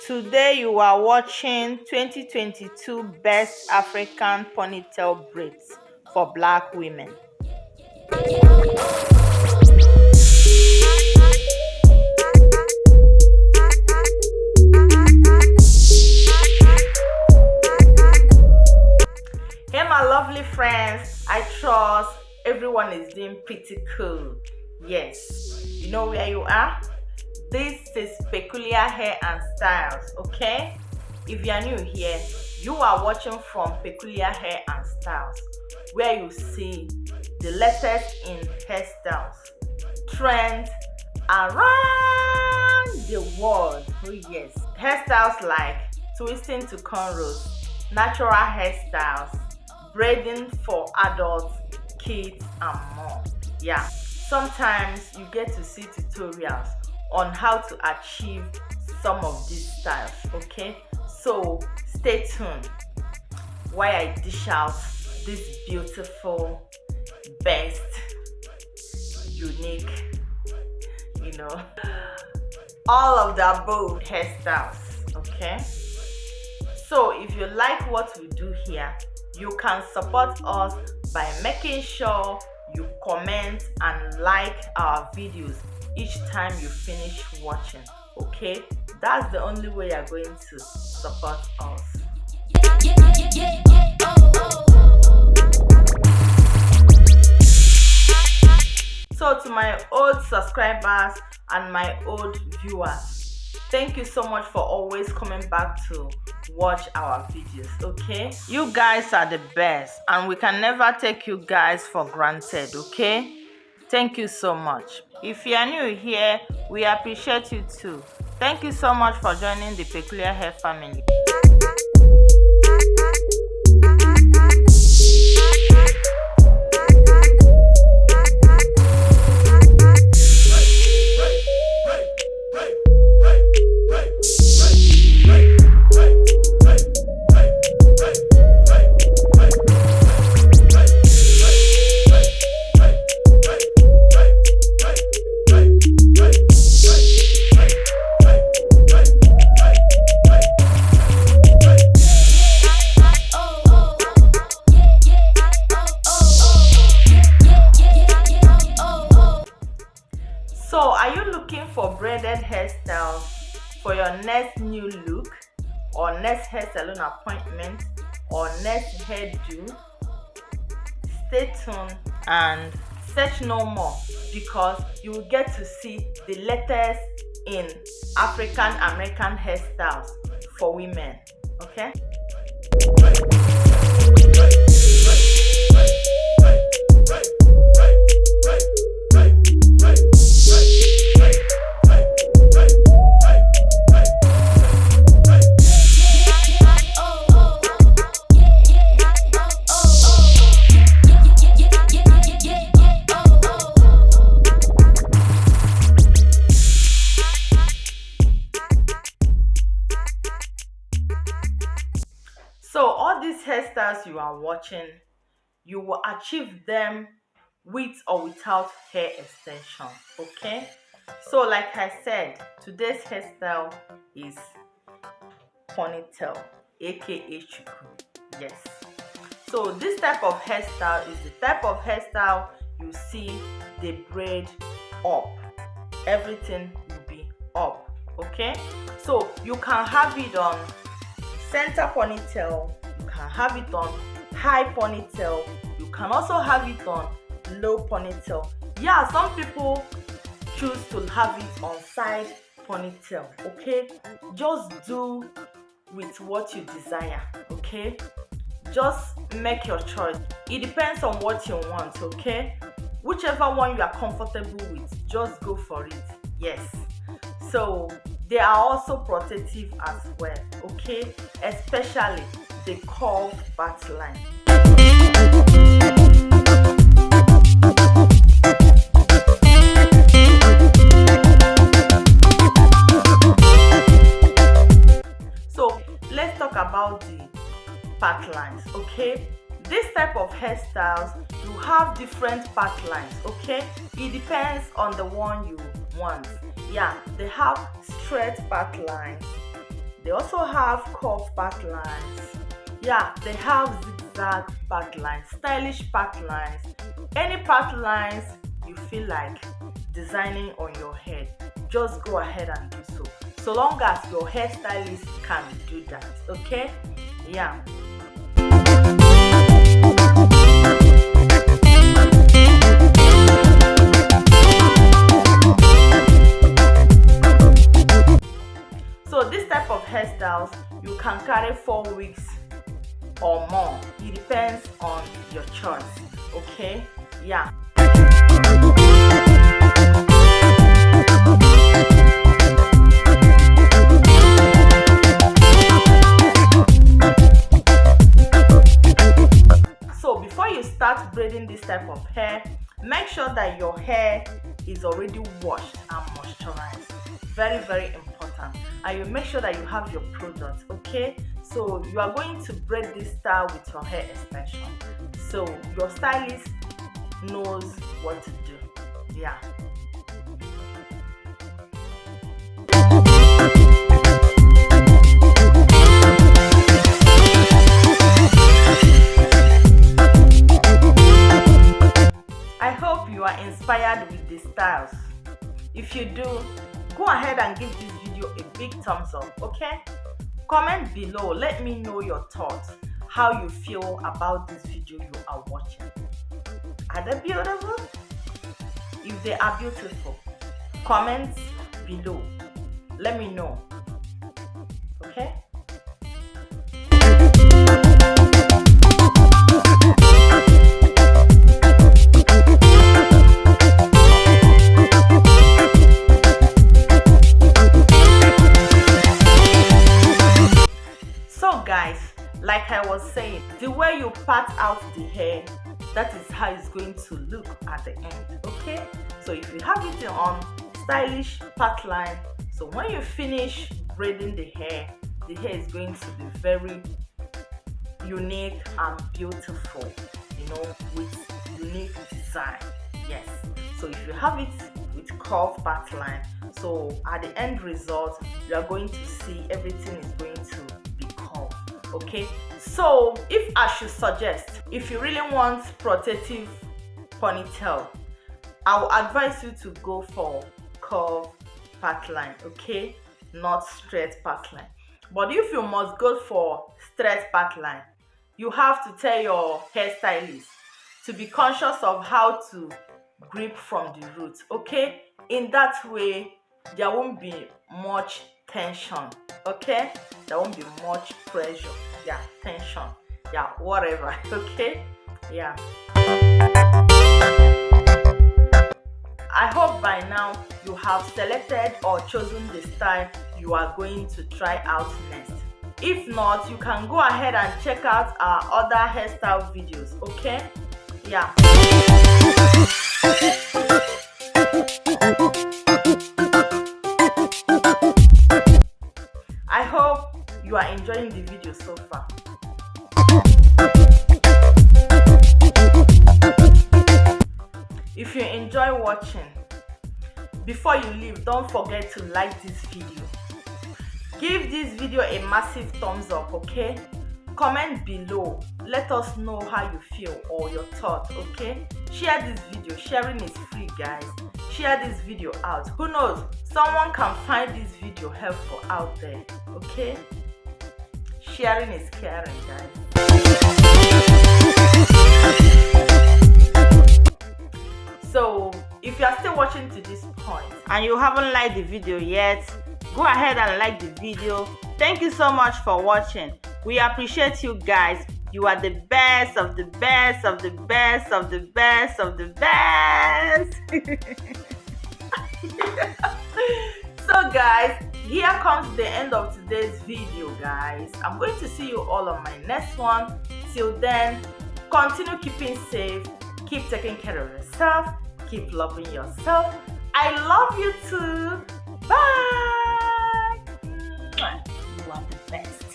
Today you are watching 2022 Best African Ponytail Braids for Black Women. Hey my lovely friends, I trust everyone is doing pretty cool. Yes, you know where you are? This is Peculiar Hair and Styles, okay? If you are new here, you are watching from Peculiar Hair and Styles, where you see the latest in hairstyles, trends around the world. Oh yes, hairstyles like twisting to cornrows, natural hairstyles, braiding for adults, kids, and more. Yeah, sometimes you get to see tutorials on how to achieve some of these styles, okay? So stay tuned while I dish out this beautiful, best, unique, all of the above hairstyles, okay? So if you like what we do here, you can support us by making sure you comment and like our videos each time you finish watching, okay? That's the only way you're going to support us. So to my old subscribers and my old viewers, thank you so much for always coming back to watch our videos, okay? You guys are the best and we can never take you guys for granted, okay? Thank you so much. If you are new here, we appreciate you too. Thank you so much for joining the Peculiar Hair family. So, are you looking for braided hairstyles for your next new look, or next hair salon appointment, or next hairdo? Stay tuned and search no more, because you will get to see the latest in African American hairstyles for women, okay? So all these hairstyles you are watching, you will achieve them with or without hair extension, okay? So like I said, today's hairstyle is ponytail, aka chuku. Yes. So this type of hairstyle is the type of hairstyle you see they braid up. Everything will be up, okay? So you can have it on center ponytail, you can have it on high ponytail, you can also have it on low ponytail. Yeah, some people choose to have it on side ponytail, okay? Just do with what you desire, okay? Just make your choice. It depends on what you want, okay? Whichever one you are comfortable with, just go for it. Yes. So they are also protective as well, okay? Especially the curved back line. So let's talk about the path lines, okay? This type of hairstyles, you have different path lines, okay? It depends on the one you want. Yeah, they have straight path lines, They also have curved path lines. Yeah, they have zigzag path lines, stylish path lines, any path lines you feel like designing on your head. Just go ahead and do so long as your hairstylist can do that. Okay, yeah. So this type of hairstyles you can carry 4 weeks or more. It depends on your choice. Okay, yeah. So before you start braiding this type of hair, make sure that your hair is already washed and moisturized. Very, very important. And you make sure that you have your product. Okay, so you are going to braid this style with your hair extension, so your stylist knows what to do. Yeah. I hope you are inspired with the styles. If you do, go ahead and give this video a big thumbs up. Okay, comment below, let me know your thoughts, how you feel about this video you are watching. Are they beautiful? If they are beautiful, comment below, let me know. Okay. Guys, like I was saying, the way you part out the hair, that is how it's going to look at the end. Okay, so if you have it on stylish part line, so when you finish braiding the hair is going to be very unique and beautiful, you know, with unique design. Yes, so if you have it with curved part line, so at the end result you are going to see everything is going to be curved. Okay, so if I should suggest, if you really want protective ponytail, I will advise you to go for curved part line. Okay, not straight part line. But if you must go for straight part line, you have to tell your hairstylist to be conscious of how to grip from the root. Okay, in that way there won't be much tension. Okay, there won't be much pressure, yeah, tension, yeah, whatever. Okay, yeah. I hope by now you have selected or chosen the style you are going to try out next. If not, you can go ahead and check out our other hairstyle videos. Okay, yeah. I hope you are enjoying the video so far. If you enjoy watching, before you leave, don't forget to like this video. Give this video a massive thumbs up. Okay, comment below, let us know how you feel or your thoughts. Okay, share this video. Sharing is free, guys. Share this video out. Who knows, someone can find this video helpful out there. Okay, sharing is caring, guys. So if you are still watching to this point and you haven't liked the video yet, go ahead and like the video. Thank you so much for watching. We appreciate you guys. You are the best of the best of the best of the best of the best. So guys, here comes the end of today's video, guys. I'm going to see you all on my next one. Till then, continue keeping safe, keep taking care of yourself, keep loving yourself. I love you too. Bye. You are the best.